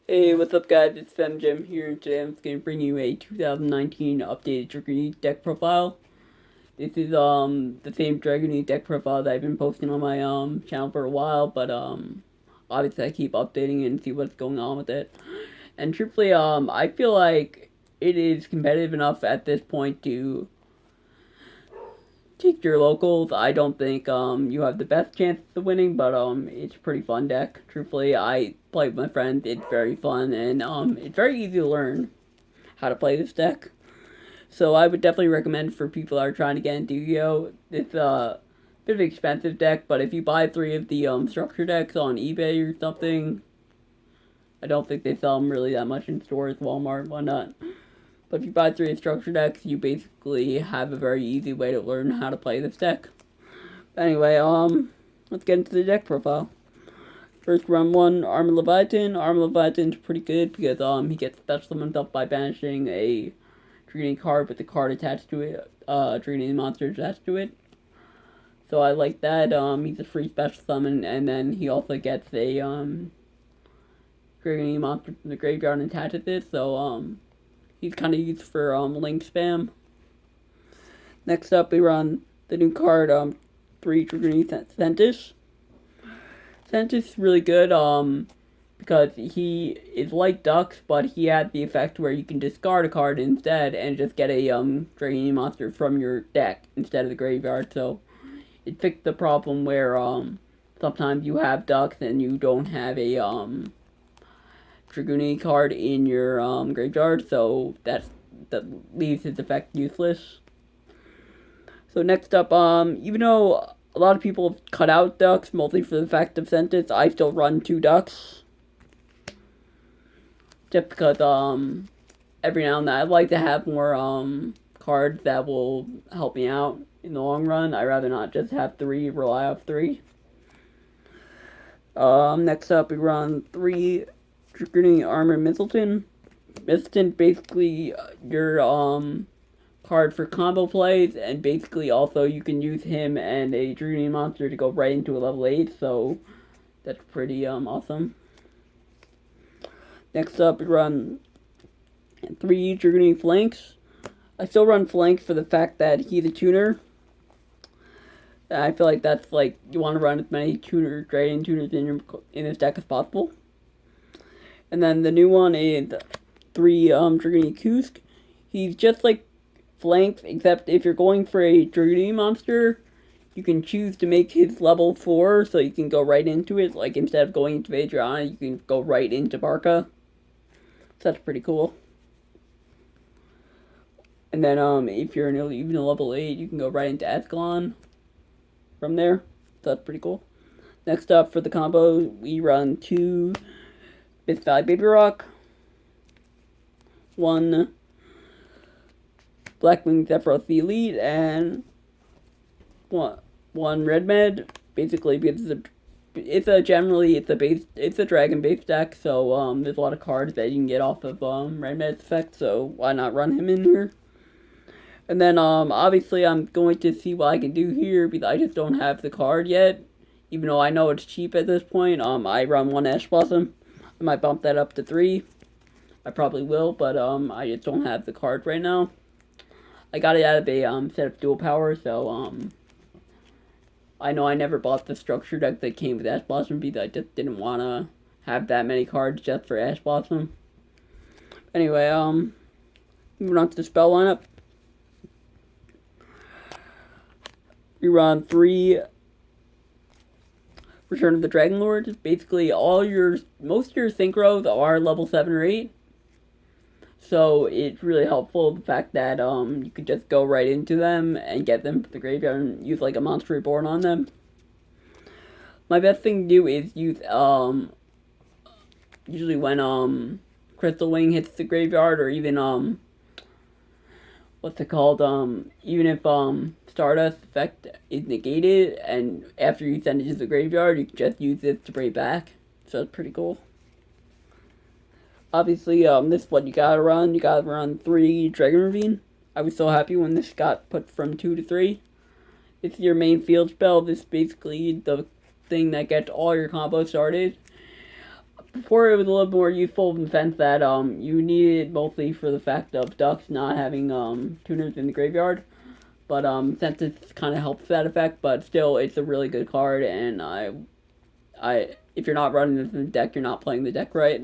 Hey, what's up guys, it's Jim here, and today I'm going to bring you a 2019 updated dragunity deck profile. This is the same dragunity deck profile that I've been posting on my channel for a while, but obviously I keep updating it and see what's going on with it. And truthfully, I feel like it is competitive enough at this point to take your locals. I don't think you have the best chance of winning, but it's a pretty fun deck. Truthfully, I play with my friends. It's very fun, and it's very easy to learn how to play this deck. So I would definitely recommend for people that are trying to get into Yu-Gi-Oh! It's a bit of an expensive deck, but if you buy 3 of the structure decks on eBay or something, I don't think they sell them really that much in stores, Walmart, whatnot. But if you buy 3 structure decks, you basically have a very easy way to learn how to play this deck. But anyway, let's get into the deck profile. First, run 1, Armor Leviathan. Armor Leviathan's pretty good because he gets special himself by banishing a Dragunity card with the card attached to it, Dragunity monster attached to it. So I like that. He's a free special summon, and then he also gets a Dragunity monster from the graveyard and attaches it. So he's kind of used for link spam. Next up, we run the new card 3 Dragunity Sentis. Sentis is really good because he is like Ducks, but he has the effect where you can discard a card instead and just get a Dragunity monster from your deck instead of the graveyard. So it fixed the problem where sometimes you have Ducks and you don't have a Dragunity card in your graveyard, so that leaves his effect useless. So next up, even though a lot of people have cut out Ducks, mostly for the fact of Sentis, I still run 2 Ducks. Just because every now and then I'd like to have more cards that will help me out in the long run. I'd rather not just have 3, rely off 3. Next up we run 3 Dragunity Armor Mistleton. Mistleton basically your card for combo plays, and basically also you can use him and a Dragunity monster to go right into a level 8, so that's pretty awesome. Next up we run 3 Dragunity Flanks. I still run Flank for the fact that he's a tuner. I feel like that's like you want to run as many Dragon tuners in this deck as possible. And then the new one is 3 Dragunity Kusk. He's just like Flanks, except if you're going for a Dragunity monster, you can choose to make his level 4, so you can go right into it. Like instead of going into Adriana, you can go right into Barca. So that's pretty cool. And then if you're even a level 8, you can go right into Escalon from there. So that's pretty cool. Next up for the combo, we run 2 Bits Valley Baby Rock, 1 Blackwing Zephyros the Elite, and one Red Med. Basically, because it's a dragon based deck, so there's a lot of cards that you can get off of Red Med's effect. So why not run him in here? And then obviously I'm going to see what I can do here because I just don't have the card yet. Even though I know it's cheap at this point, I run 1 Ash Blossom. I might bump that up to 3. I probably will, but I just don't have the card right now. I got it out of a set of dual power, so I know I never bought the structure deck that came with Ash Blossom because I just didn't want to have that many cards just for Ash Blossom. Anyway, moving on to the spell lineup. We run 3 Return of the Dragon Lord. Basically, most of your synchros are level 7 or 8. So it's really helpful, the fact that you could just go right into them and get them from the graveyard and use like a Monster Reborn on them. My best thing to do is use usually when Crystal Wing hits the graveyard, or even what's it called? Even if Stardust effect is negated, and after you send it to the graveyard, you can just use this to bring it back. So that's pretty cool. Obviously, this is what you gotta run. You gotta run 3 Dragon Ravine. I was so happy when this got put from 2 to 3. It's your main field spell. This is basically the thing that gets all your combos started. before it was a little more useful in the sense that you needed it mostly for the fact of ducks not having tuners in the graveyard. But since it kind of helps that effect, but still it's a really good card, and if you're not running this in the deck, you're not playing the deck right.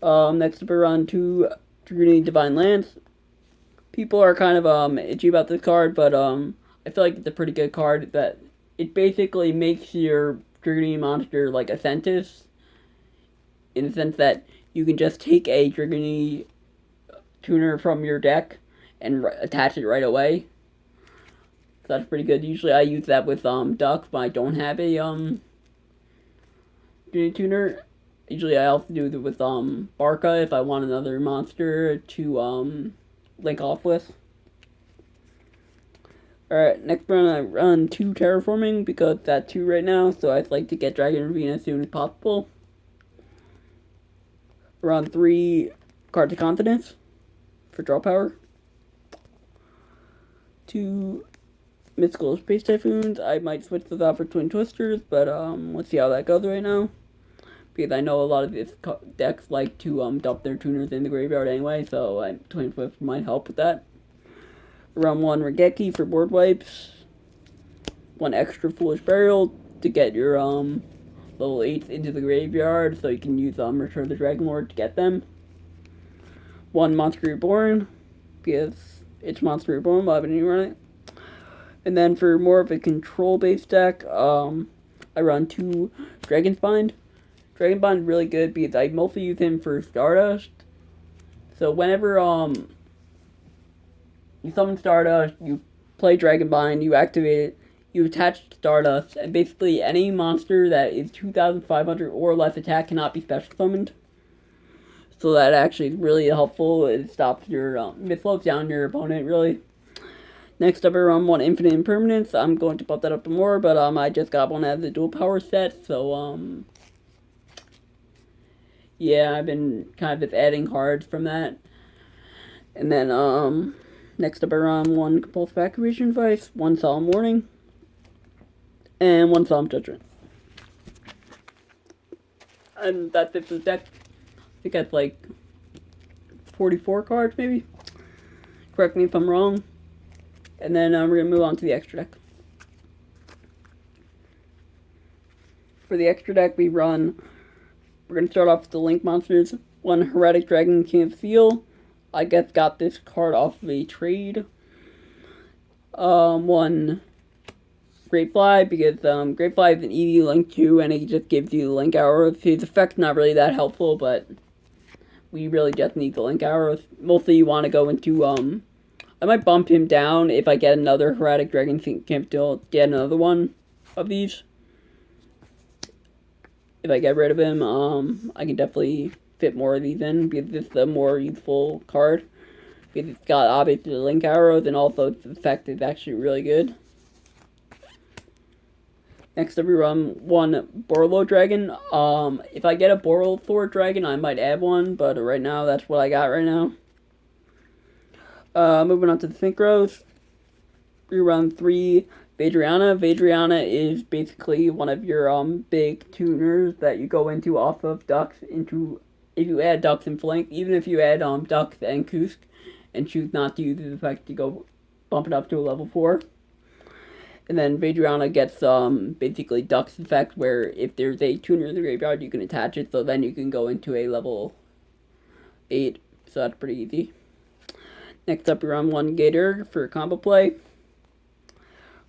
Next up we run 2 Dragunity Divine Lance. People are kind of itchy about this card, but I feel like it's a pretty good card that it basically makes your Dragunity monster like a Centis, in the sense that you can just take a Dragunity tuner from your deck and attach it right away. So that's pretty good. Usually I use that with duck, but I don't have a Dragunity tuner. Usually I also do it with Barca if I want another monster to link off with. Alright, next run I run 2 Terraforming because that's 2 right now, so I'd like to get Dragon Ravine as soon as possible. Run 3 Cards of Confidence for draw power. 2 Mystical Space Typhoons. I might switch those out for Twin Twisters, but let's see how that goes right now. Because I know a lot of these decks like to dump their tuners in the graveyard anyway, so Twin Twister might help with that. Run 1 Regeki for board wipes. 1 extra Foolish Burial to get your level 8s into the graveyard, so you can use Return of the Dragon Lord to get them. 1 Monster Reborn, because it's Monster Reborn, but I haven't even run it. And then for more of a control-based deck, I run 2 Dragonbind. Dragonbind really good because I mostly use him for Stardust. So whenever you summon Stardust, you play Dragonbind, you activate it, you attach Stardust, and basically any monster that is 2,500 or less attack cannot be special summoned. So that actually is really helpful. It stops your it slows down your opponent really. Next up I run 1 Infinite Impermanence. I'm going to buff that up more, but I just got one as a dual power set, so yeah, I've been kind of just adding cards from that. And then next up I run 1 Compulsive Activation Device, 1 Solemn Warning, and 1 Solemn Judgment. And that's it for the deck. I think that's like 44 cards maybe. Correct me if I'm wrong. And then we're going to move on to the extra deck. For the extra deck we're going to start off with the Link monsters. 1 Heretic Dragon King of Steel. I guess got this card off of a trade. 1 Great Fly, because Great Fly is an easy link too, and it just gives you the link arrows. His effect's not really that helpful, but we really just need the link arrows. Mostly you want to go into, I might bump him down if I get another Heretic Dragon King of Steel, get another one of these. If I get rid of him, I can definitely fit more of these in, because it's a more useful card. Because it's got obviously the link arrows, and also the effect is actually really good. Next up we run 1 Borlo Dragon. If I get a Borlo Dragon, I might add one, but right now that's what I got right now. Moving on to the Synchros. We run 3 Vadriana. Vadriana is basically one of your big tuners that you go into off of Ducks into, if you add Ducks and Flank, even if you add Ducks and Kusk and choose not to use the effect to go bump it up to a level 4. And then Vadriana gets basically Ducks effect, where if there's a tuner in the graveyard you can attach it, so then you can go into a level 8, so that's pretty easy. Next up we run 1 Gator for combo play.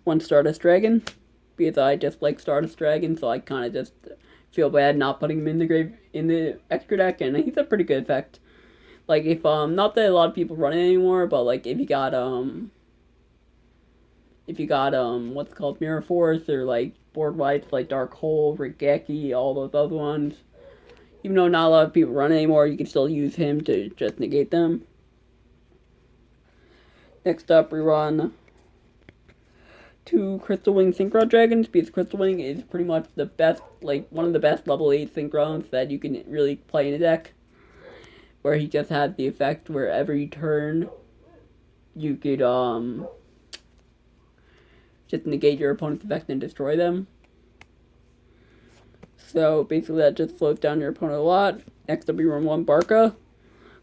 1 Stardust Dragon, because I just like Stardust Dragon, so I kind of just feel bad not putting him in the extra deck, and he's a pretty good effect. Like if not that a lot of people run it anymore, but like if you got what's it called, Mirror Force, or like board wipes like Dark Hole, Regeki, all those other ones. Even though not a lot of people run it anymore, you can still use him to just negate them. Next up we run 2 Crystal Wing Synchro Dragons, because Crystal Wing is pretty much the best, like one of the best level 8 Synchros that you can really play in a deck. Where he just has the effect where every turn you could just negate your opponent's effect and destroy them. So basically that just slows down your opponent a lot. Next up we run 1 Barca.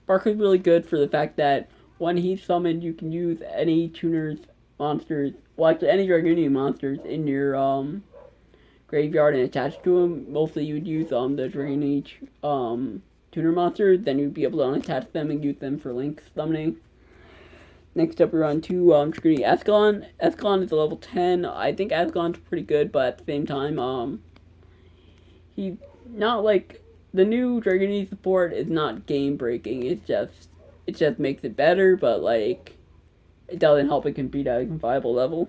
Barca's really good for the fact that when he's summoned, you can use any tuner's monsters, well actually any dragunity monsters in your graveyard and attach to him. Mostly you would use the dragunity tuner monsters, then you'd be able to unattach them and use them for link summoning. Next up we run 2 dragunity Escalon. Escalon is a level 10. I think Escalon's pretty good, but at the same time, he's not like the new dragunity support is not game breaking. It just makes it better, but like it doesn't help it compete at a viable level.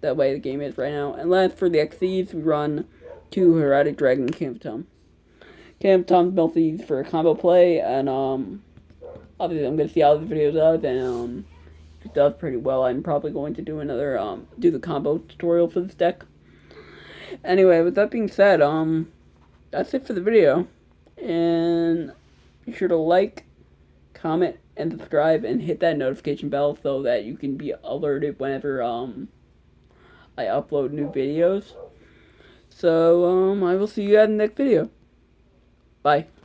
That way the game is right now. And last for the XCs, we run 2 Heretic Dragon Camp Tom's mostly used for combo play, and obviously I'm gonna see how the video does, and if it does pretty well, I'm probably going to do another do the combo tutorial for this deck. Anyway, with that being said, that's it for the video, and be sure to like, comment, and subscribe, and hit that notification bell so that you can be alerted whenever I upload new videos. So I will see you guys in the next video. Bye.